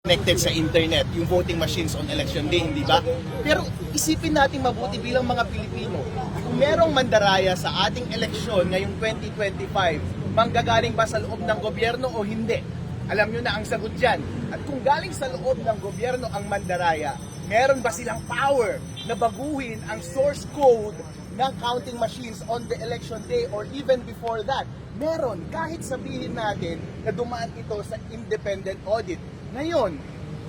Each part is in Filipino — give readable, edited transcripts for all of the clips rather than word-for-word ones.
connected sa internet, yung voting machines on election day, hindi ba? Pero isipin natin mabuti bilang mga Pilipino, kung merong mandaraya sa ating eleksyon ngayong 2025, manggagaling ba sa loob ng gobyerno o hindi? Alam nyo na ang sagot dyan. At kung galing sa loob ng gobyerno ang mandaraya, meron ba silang power na baguhin ang source code ng counting machines on the election day or even before that? Meron, kahit sabihin natin na dumaan ito sa independent audit. Ngayon,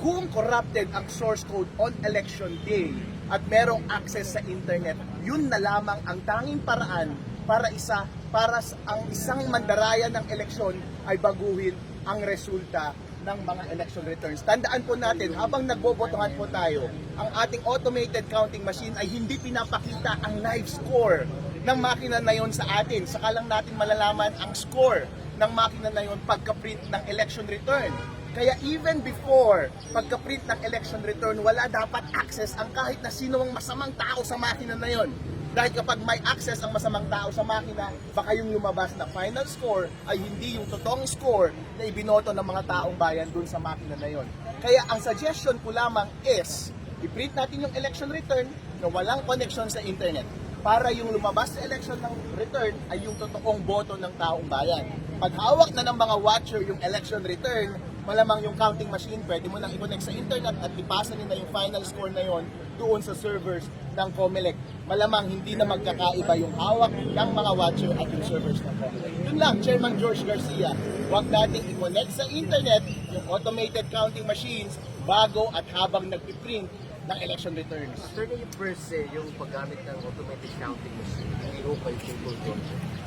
kung corrupted ang source code on election day at merong access sa internet, yun na lamang ang tanging paraan para ang isang mandaraya ng eleksyon ay baguhin ang resulta ng mga election returns. Tandaan po natin, habang nagbobotohan po tayo, ang ating automated counting machine ay hindi pinapakita ang live score ng makina na yon sa atin. Saka lang natin malalaman ang score ng makina na yon pagka-print ng election return. Kaya even before pagka-print ng election return, wala dapat access ang kahit na sino ang masamang tao sa makina na yon. Dahil kapag may access ang masamang tao sa makina, baka yung lumabas na final score ay hindi yung totoong score na ibinoto ng mga taong bayan dun sa makina na yon. Kaya ang suggestion ko lamang is, i-print natin yung election return na walang connection sa internet para yung lumabas sa election ng return ay yung totoong boto ng taong bayan. Pag hawak na ng mga watcher yung election return, malamang yung counting machine, pwede mo nang i-connect sa internet at ipasa nila yung final score na yon doon sa servers ng COMELEC. Malamang hindi na magkakaiba yung hawak ng mga watcher at yung servers ng COMELEC. Yun lang, Chairman George Garcia, huwag nating i-connect sa internet yung automated counting machines bago at habang nag-print ng election returns. Sir, yung per se, yung paggamit ng automated counting machine, hindi ko kayo tutol doon.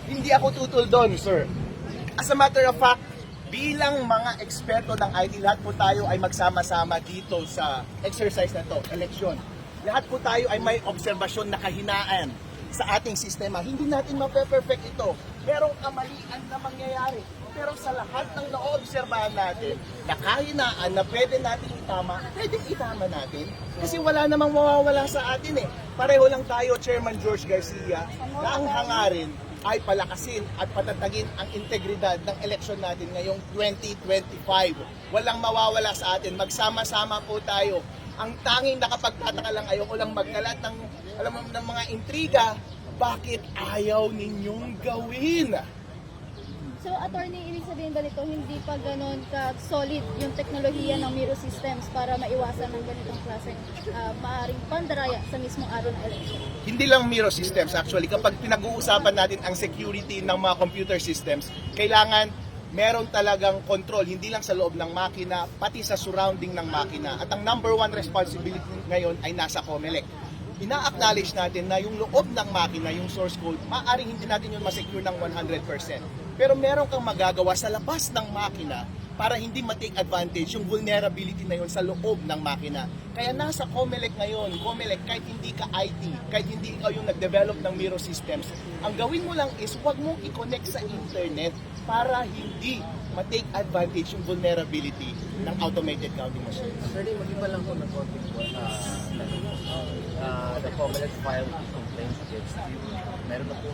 Hindi ako tutol doon, sir. As a matter of fact, bilang mga eksperto ng IT, lahat po tayo ay magsama-sama dito sa exercise na to, eleksyon. Lahat po tayo ay may obserbasyon na kahinaan sa ating sistema. Hindi natin mape-perfect ito. Merong kamalian na mangyayari. Pero sa lahat ng naobserbahan natin, na kahinaan na pwede natin itama, pwedeng itama natin. Kasi wala namang mawawala sa atin eh. Pareho lang tayo, Chairman George Garcia, na ang hangarin ay palakasin at patatagin ang integridad ng eleksyon natin ngayong 2025. Walang mawawala sa atin. Magsama-sama po tayo. Ang tanging nakapagtataka lang, ayoko lang magkalat ng, ng mga intriga, bakit ayaw ninyong gawin? So, attorney, ibig sabihin ba nito, hindi pa ganon ka-solid yung teknolohiya ng Miro Systems para maiwasan ng ganitong klaseng maaaring pandaraya sa mismong araw ng election? Hindi lang Miro Systems actually. Kapag pinag-uusapan natin ang security ng mga computer systems, kailangan meron talagang control, hindi lang sa loob ng makina, pati sa surrounding ng makina. At ang number one responsibility ngayon ay nasa COMELEC. Ina-acknowledge natin na yung loob ng makina, yung source code, maaaring hindi natin yun masecure ng 100%. Pero meron kang magagawa sa labas ng makina para hindi ma-take advantage yung vulnerability na yun sa loob ng makina. Kaya nasa COMELEC ngayon, COMELEC, kahit hindi ka IT, kahit hindi ikaw yung nag-develop ng Miro Systems, ang gawin mo lang is huwag mong i-connect sa internet para hindi ma-take advantage yung vulnerability ng automated counting machine. Sir, mag-iba lang po ng konti po. The COMELEC filed complaints against you. Meron na po